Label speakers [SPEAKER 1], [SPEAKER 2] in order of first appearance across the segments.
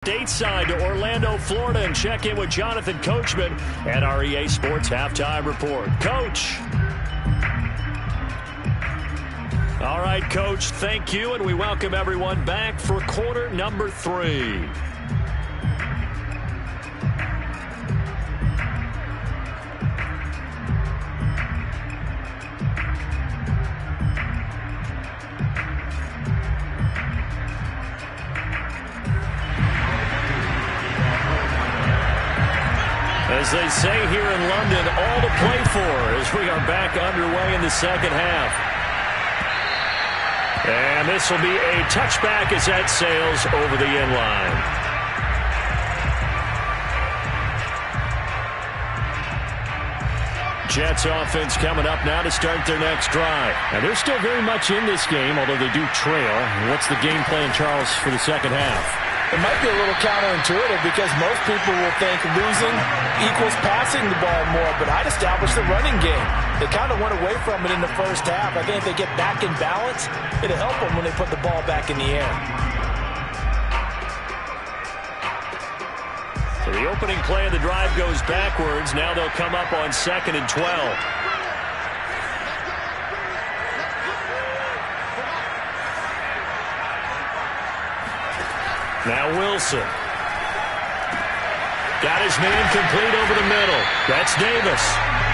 [SPEAKER 1] Stateside to Orlando, Florida, and check in with Jonathan Coachman at our EA Sports Halftime Report. Coach. All right, Coach, thank you, and we welcome everyone back for quarter number 3. As they say here in London, all to play for as we are back underway in the second half. And this will be a touchback as that sails over the end line. Jets offense coming up now to start their next drive. Now they're still very much in this game, although they do trail. What's the game plan, Charles, for the second half?
[SPEAKER 2] It might be a little counterintuitive because most people will think losing equals passing the ball more, but I'd establish the running game. They kind of went away from it in the first half. I think if they get back in balance, it'll help them when they put the ball back in the air.
[SPEAKER 1] So the opening play of the drive goes backwards. Now they'll come up on 2nd and 12. Now Wilson. Got his man complete over the middle. That's Davis.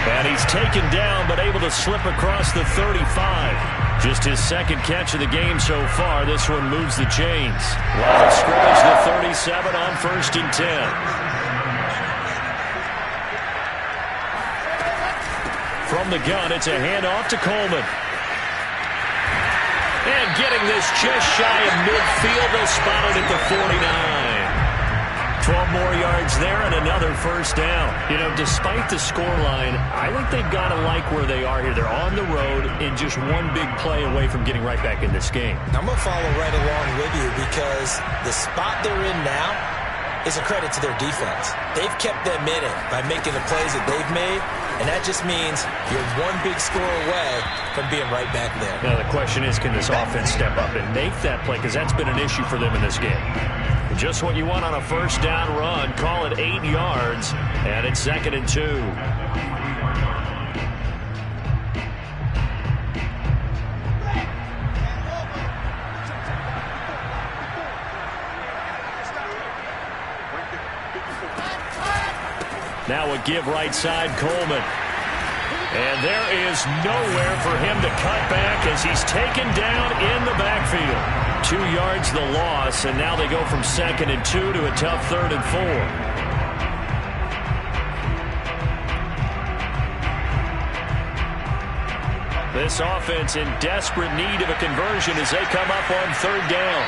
[SPEAKER 1] And he's taken down but able to slip across the 35. Just his second catch of the game so far. This one moves the chains. Line of scrimmage the 37 on 1st and 10. From the gun, it's a handoff to Coleman. And getting this just shy of midfield, they'll spot it at the 49. 12 more yards there and another first down. You know, despite the scoreline, I think they've got to like where they are here. They're on the road and just one big play away from getting right back in this game.
[SPEAKER 2] I'm going to follow right along with you because the spot they're in now is a credit to their defense. They've kept them in it by making the plays that they've made, and that just means you're one big score away from being right back there.
[SPEAKER 1] Now the question is, can this offense step up and make that play? Because that's been an issue for them in this game. Just what you want on a first down run. Call it 8 yards, and it's 2nd and 2. Now a give right side, Coleman. And there is nowhere for him to cut back as he's taken down in the backfield. 2 yards the loss, and now they go from 2nd and 2 to a tough 3rd and 4. This offense in desperate need of a conversion as they come up on 3rd down.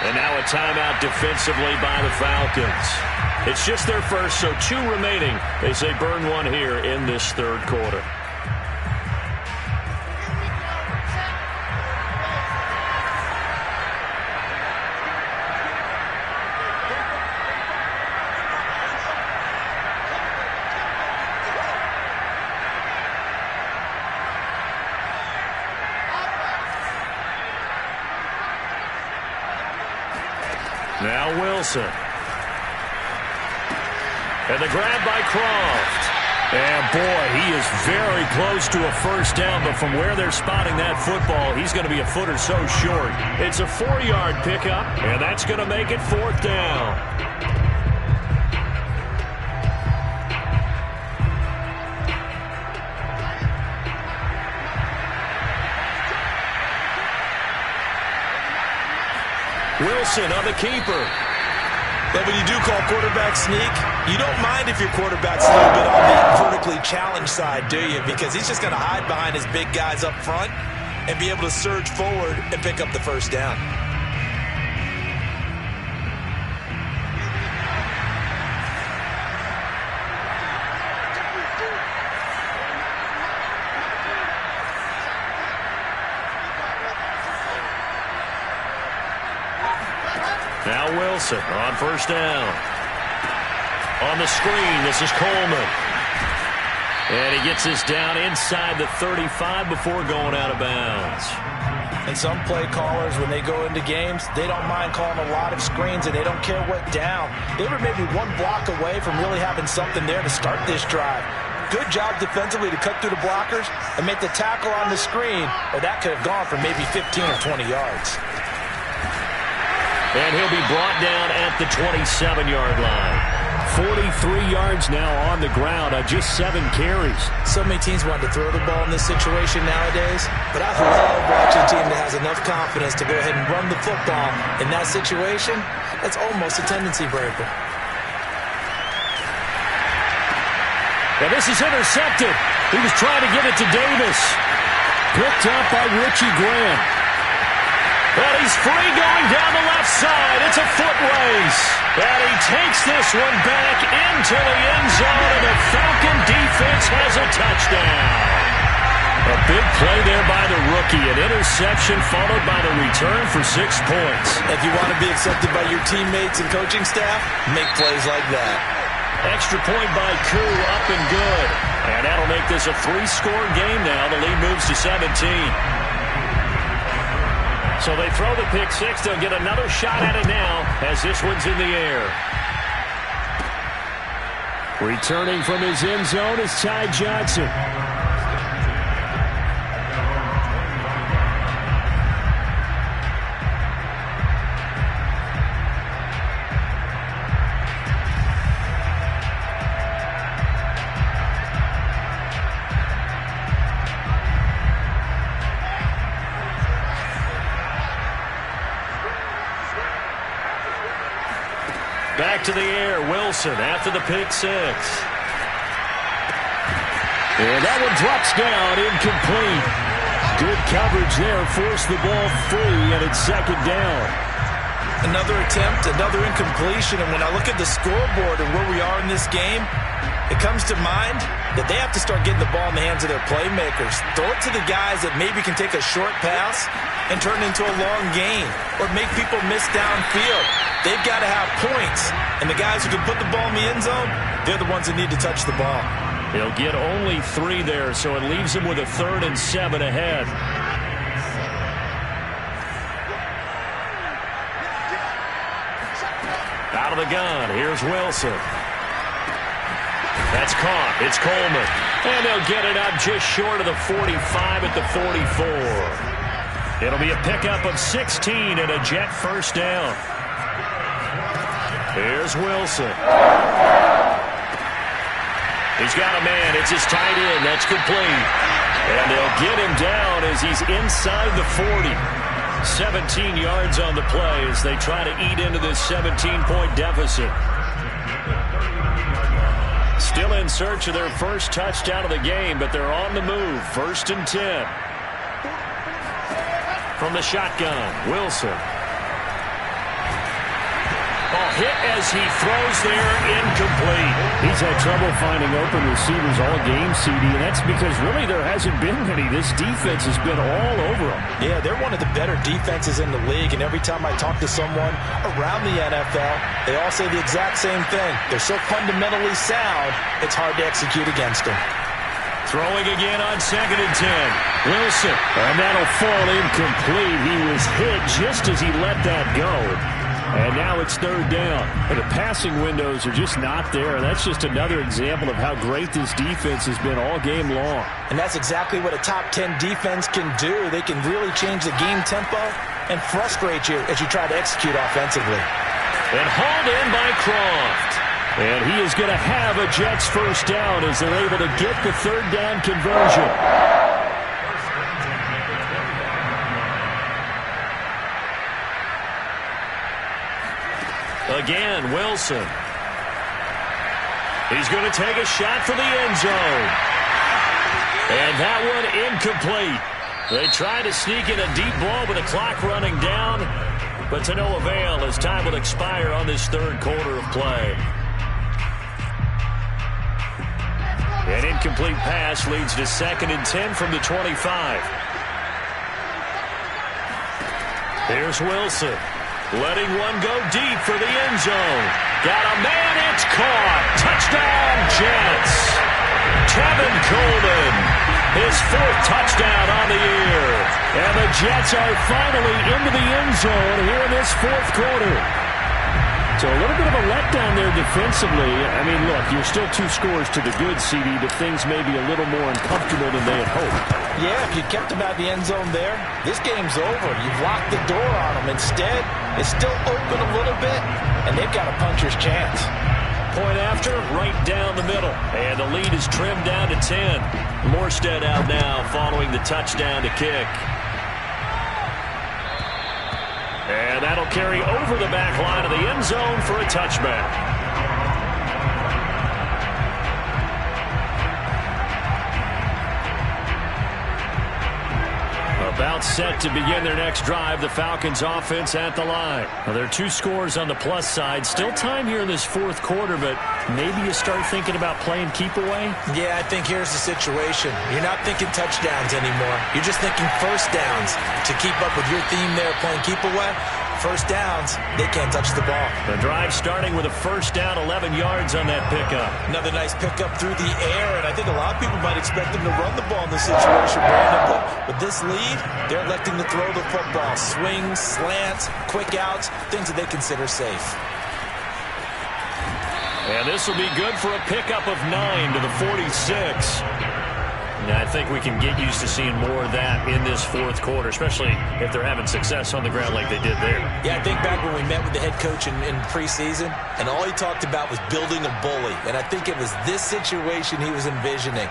[SPEAKER 1] And now a timeout defensively by the Falcons. It's just their first, so 2 remaining as they burn one here in this 3rd quarter. Now Wilson. And the grab by Croft. And boy, he is very close to a first down, but from where they're spotting that football, he's going to be a foot or so short. It's a 4-yard pickup, and that's going to make it 4th down. Wilson on the keeper.
[SPEAKER 2] But when you do call quarterback sneak, you don't mind if your quarterback's a little bit on the vertically challenged side, do you? Because he's just going to hide behind his big guys up front and be able to surge forward and pick up the first down.
[SPEAKER 1] Now Wilson on first down. On the screen, this is Coleman. And he gets this down inside the 35 before going out of bounds.
[SPEAKER 2] And some play callers, when they go into games, they don't mind calling a lot of screens, and they don't care what down. They were maybe one block away from really having something there to start this drive. Good job defensively to cut through the blockers and make the tackle on the screen, or that could have gone for maybe 15 or 20 yards.
[SPEAKER 1] And he'll be brought down at the 27-yard line. 43 yards now on the ground on just 7 carries.
[SPEAKER 2] So many teams want to throw the ball in this situation nowadays, but I love watching a team that has enough confidence to go ahead and run the football. In that situation, that's almost a tendency breaker.
[SPEAKER 1] And this is intercepted. He was trying to give it to Davis. Picked up by Richie Graham. Well, he's free going down the left side. It's a foot race. And he takes this one back into the end zone, and the Falcon defense has a touchdown. A big play there by the rookie. An interception followed by the return for 6 points.
[SPEAKER 2] If you want to be accepted by your teammates and coaching staff, make plays like that.
[SPEAKER 1] Extra point by Koo, up and good. And that'll make this a 3-score game now. The lead moves to 17. So they throw the pick six. They'll get another shot at it now as this one's in the air. Returning from his end zone is Ty Johnson. Back to the air, Wilson after the pick six. And that one drops down, incomplete. Good coverage there, forced the ball free, and it's second down.
[SPEAKER 2] Another attempt, another incompletion, and when I look at the scoreboard and where we are in this game, it comes to mind that they have to start getting the ball in the hands of their playmakers. Throw it to the guys that maybe can take a short pass and turn it into a long gain or make people miss downfield. They've got to have points, and the guys who can put the ball in the end zone, they're the ones that need to touch the ball.
[SPEAKER 1] He'll get only 3 there, so it leaves him with a 3rd and 7 ahead. Out of the gun, here's Wilson. That's caught. It's Coleman. And they'll get it up just short of the 45 at the 44. It'll be a pickup of 16 and a Jet first down. Here's Wilson. He's got a man. It's his tight end. That's complete. And they'll get him down as he's inside the 40. 17 yards on the play as they try to eat into this 17-point deficit. Still in search of their first touchdown of the game, but they're on the move. 1st and 10. From the shotgun, Wilson. Ball hit as he throws there, incomplete.
[SPEAKER 3] He's had trouble finding open receivers all game, CD, and that's because really there hasn't been many. This defense has been all over them.
[SPEAKER 2] Yeah, they're one of the better defenses in the league, and every time I talk to someone around the NFL, they all say the exact same thing. They're so fundamentally sound, it's hard to execute against them.
[SPEAKER 1] Throwing again on 2nd and 10.
[SPEAKER 3] Wilson, and that'll fall incomplete. He was hit just as he let that go. And now it's 3rd down. And the passing windows are just not there. That's just another example of how great this defense has been all game long.
[SPEAKER 2] And that's exactly what a top 10 defense can do. They can really change the game tempo and frustrate you as you try to execute offensively.
[SPEAKER 1] And hauled in by Croft.
[SPEAKER 3] And he is going to have a Jets first down as they're able to get the 3rd down conversion.
[SPEAKER 1] Again, Wilson. He's going to take a shot for the end zone. And that one incomplete. They try to sneak in a deep ball with the clock running down, but to no avail as time will expire on this 3rd quarter of play. An incomplete pass leads to 2nd and 10 from the 25. Here's Wilson. Letting one go deep for the end zone. Got a man, it's caught. Touchdown, Jets. Tevin Coleman, his 4th touchdown on the year.
[SPEAKER 3] And the Jets are finally into the end zone here in this 4th quarter. So a little bit of a letdown there defensively. I mean, look, you're still 2 scores to the good, CD, but things may be a little more uncomfortable than they had hoped.
[SPEAKER 2] Yeah, if you kept them out of the end zone there, this game's over. You've locked the door on them. Instead, it's still open a little bit, and they've got a puncher's chance.
[SPEAKER 1] Point after, right down the middle. And the lead is trimmed down to 10. Morstead out now following the touchdown to kick. And that'll carry over the back line of the end zone for a touchback. About set to begin their next drive, the Falcons offense at the line. Well, there are 2 scores on the plus side. Still time here in this 4th quarter, but maybe you start thinking about playing keep away?
[SPEAKER 2] Yeah, I think here's the situation. You're not thinking touchdowns anymore. You're just thinking first downs. To keep up with your theme there, playing keep away, first downs, they can't touch the ball.
[SPEAKER 1] The drive starting with a first down, 11 yards on that pickup.
[SPEAKER 2] Another nice pickup through the air, and I think a lot of people might expect them to run the ball in this situation, Brandon, but with this lead, they're electing to throw the football. Swings, slants, quick outs, things that they consider safe.
[SPEAKER 1] And this will be good for a pickup of 9 to the 46. Now, I think we can get used to seeing more of that in this 4th quarter, especially if they're having success on the ground like they did there.
[SPEAKER 2] Yeah, I think back when we met with the head coach in preseason, and all he talked about was building a bully. And I think it was this situation he was envisioning.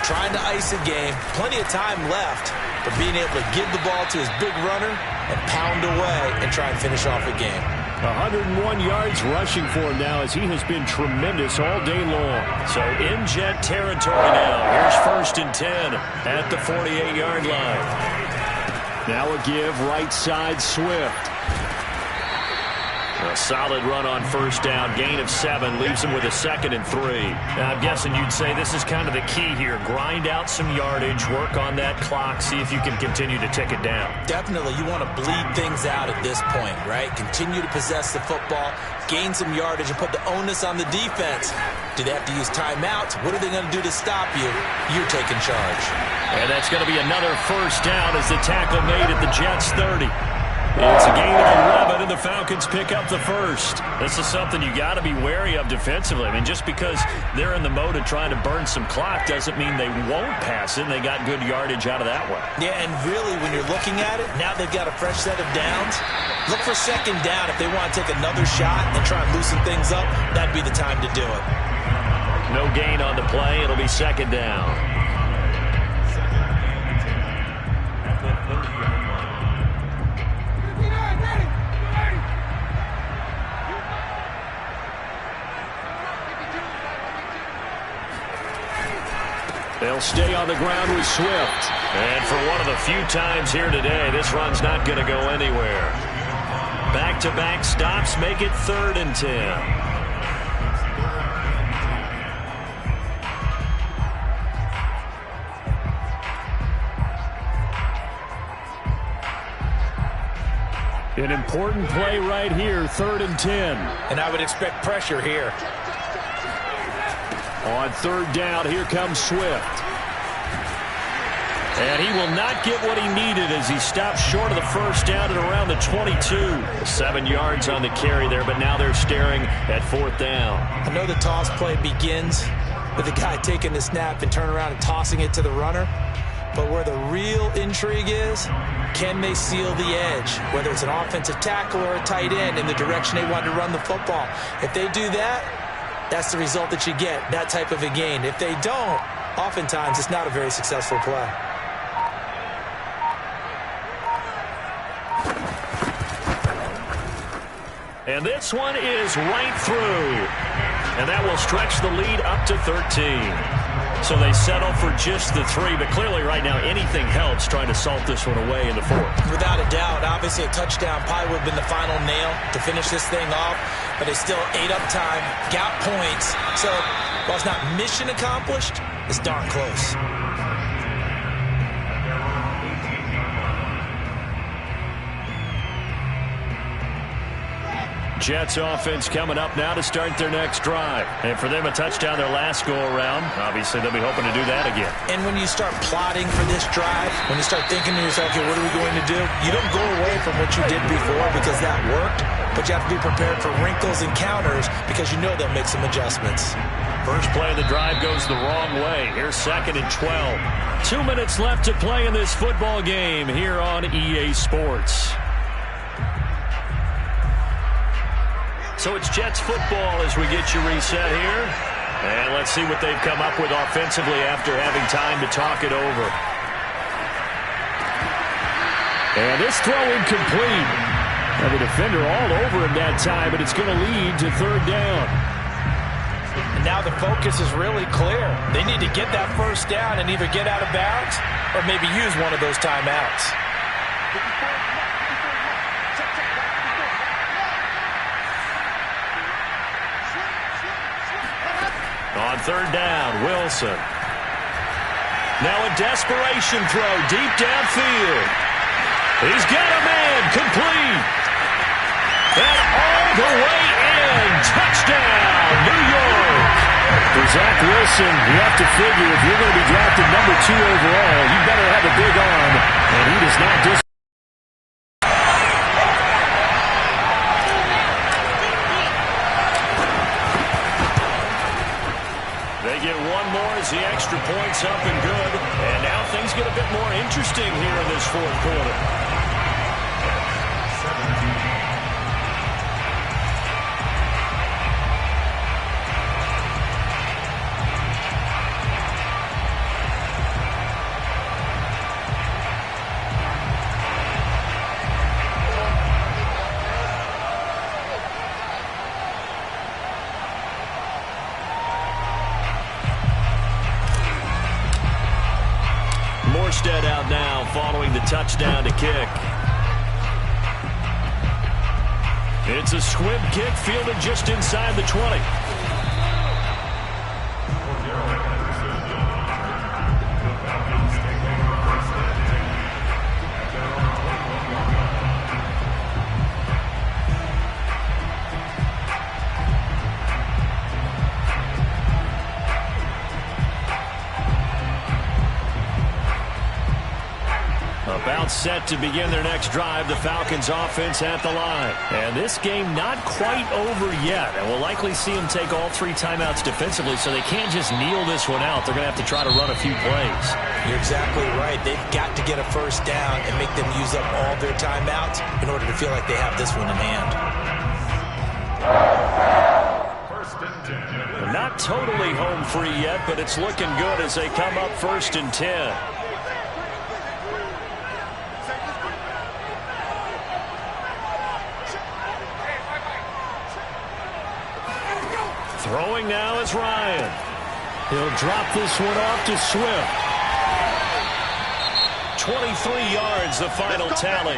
[SPEAKER 2] Trying to ice a game, plenty of time left, but being able to give the ball to his big runner and pound away and try and finish off a game.
[SPEAKER 3] 101 yards rushing for him now as he has been tremendous all day long.
[SPEAKER 1] So in Jet territory now. Here's 1st and 10 at the 48-yard line.
[SPEAKER 3] Now a give right side Swift.
[SPEAKER 1] A solid run on first down. Gain of 7 leaves him with a 2nd and 3. Now, I'm guessing you'd say this is kind of the key here. Grind out some yardage, work on that clock, see if you can continue to tick it down.
[SPEAKER 2] Definitely, you want to bleed things out at this point, right? Continue to possess the football, gain some yardage, and put the onus on the defense. Do they have to use timeouts? What are they going to do to stop you? You're taking charge.
[SPEAKER 1] And that's going to be another first down as the tackle made at the Jets' 30. It's a gain of 11, and the Falcons pick up the 1st. This is something you got to be wary of defensively. I mean, just because they're in the mode of trying to burn some clock doesn't mean they won't pass it. They got good yardage out of that one.
[SPEAKER 2] Yeah, and really, when you're looking at it, now they've got a fresh set of downs. Look for 2nd down. If they want to take another shot and try and loosen things up, that'd be the time to do it.
[SPEAKER 1] No gain on the play. It'll be 2nd down.
[SPEAKER 3] They'll stay on the ground with Swift.
[SPEAKER 1] And for one of the few times here today, this run's not going to go anywhere. Back-to-back stops make it 3rd and 10.
[SPEAKER 3] An important play right here, 3rd and 10.
[SPEAKER 2] And I would expect pressure here.
[SPEAKER 3] On 3rd down, here comes Swift.
[SPEAKER 1] And he will not get what he needed as he stopped short of the first down at around the 22. 7 yards on the carry there, but now they're staring at 4th down.
[SPEAKER 2] I know the toss play begins with the guy taking the snap and turn around and tossing it to the runner. But where the real intrigue is, can they seal the edge? Whether it's an offensive tackle or a tight end in the direction they want to run the football. If they do that, that's the result that you get, that type of a gain. If they don't, oftentimes it's not a very successful play.
[SPEAKER 1] And this one is right through. And that will stretch the lead up to 13. So they settle for just the 3, but clearly right now anything helps trying to salt this one away in the 4th.
[SPEAKER 2] Without a doubt, obviously a touchdown probably would have been the final nail to finish this thing off, but they still ate up time, got points. So while it's not mission accomplished, it's darn close.
[SPEAKER 1] Jets offense coming up now to start their next drive. And for them, a touchdown their last go-around. Obviously, they'll be hoping to do that again.
[SPEAKER 2] And when you start plotting for this drive, when you start thinking to yourself, okay, what are we going to do? You don't go away from what you did before because that worked, but you have to be prepared for wrinkles and counters because you know they'll make some adjustments.
[SPEAKER 1] First play of the drive goes the wrong way. Here's 2nd and 12. 2 minutes left to play in this football game here on EA Sports. So it's Jets football as we get you reset here. And let's see what they've come up with offensively after having time to talk it over.
[SPEAKER 3] And this throw incomplete. And the defender all over him that time, but it's going to lead to 3rd down.
[SPEAKER 2] And now the focus is really clear. They need to get that first down and either get out of bounds or maybe use one of those timeouts.
[SPEAKER 1] On 3rd down, Wilson. Now a desperation throw deep downfield. He's got a man, complete. And all the way in. Touchdown, New York.
[SPEAKER 3] For Zach Wilson, you have to figure if you're going to be drafted number 2 overall, you better have a big arm. And he does not disappoint.
[SPEAKER 1] The extra points up and good. And now things get a bit more interesting here in this 4th quarter. Morstead out now following the touchdown to kick. It's a squib kick fielded just inside the 20. About set to begin their next drive, the Falcons offense at the line. And this game not quite over yet. And we'll likely see them take all 3 timeouts defensively, so they can't just kneel this one out. They're going to have to try to run a few plays.
[SPEAKER 2] You're exactly right. They've got to get a first down and make them use up all their timeouts in order to feel like they have this one in hand.
[SPEAKER 1] Not totally home free yet, but it's looking good as they come up 1st and 10. Throwing now is Ryan.
[SPEAKER 3] He'll drop this one off to Swift.
[SPEAKER 1] 23 yards, the final tally.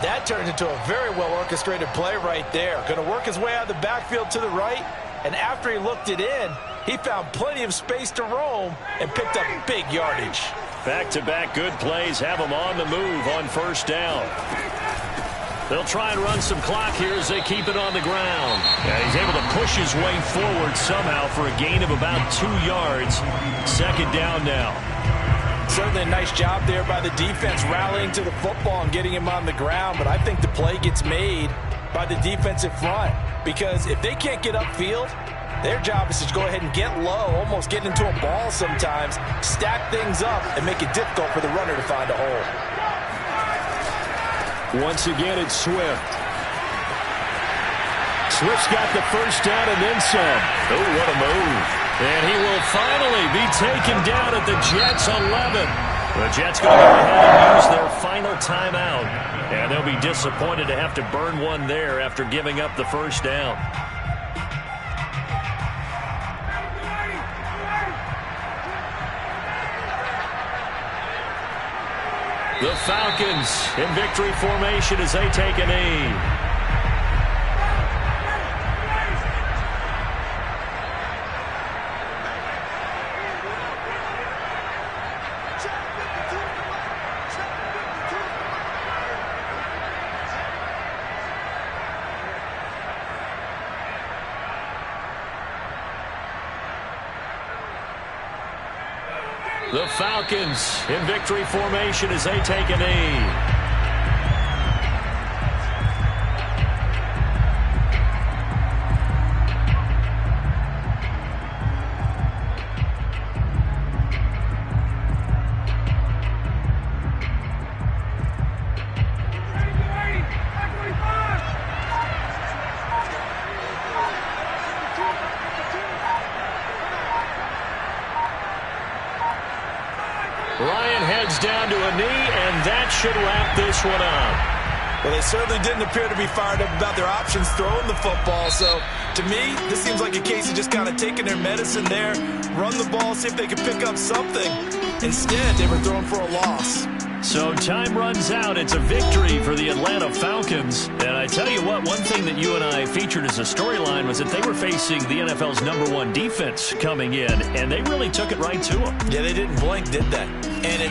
[SPEAKER 2] That turned into a very well-orchestrated play right there. Going to work his way out of the backfield to the right, and after he looked it in, he found plenty of space to roam and picked up big yardage.
[SPEAKER 1] Back-to-back good plays have him on the move on 1st down. They'll try and run some clock here as they keep it on the ground. And he's able to push his way forward somehow for a gain of about 2 yards. 2nd down now.
[SPEAKER 2] Certainly a nice job there by the defense rallying to the football and getting him on the ground. But I think the play gets made by the defensive front. Because if they can't get upfield, their job is to go ahead and get low, almost get into a ball sometimes, stack things up, and make it difficult for the runner to find a hole.
[SPEAKER 3] Once again, it's Swift. Swift's got the first down and then some.
[SPEAKER 1] Oh, what a move. And he will finally be taken down at the Jets' 11. The Jets going to go ahead and use their final timeout. And they'll be disappointed to have to burn one there after giving up the first down. The Falcons in victory formation as they take a knee. The Falcons in victory formation as they take a knee. Ryan heads down to a knee, and that should wrap this one up.
[SPEAKER 2] Well, they certainly didn't appear to be fired up about their options throwing the football. So, to me, this seems like a case of just kind of taking their medicine there, run the ball, see if they can pick up something. Instead, they were throwing for a loss.
[SPEAKER 1] So time runs out. It's a victory for the Atlanta Falcons. And I tell you what, one thing that you and I featured as a storyline was that they were facing the NFL's #1 defense coming in, and they really took it right to them.
[SPEAKER 2] Yeah, they didn't blink, did they? And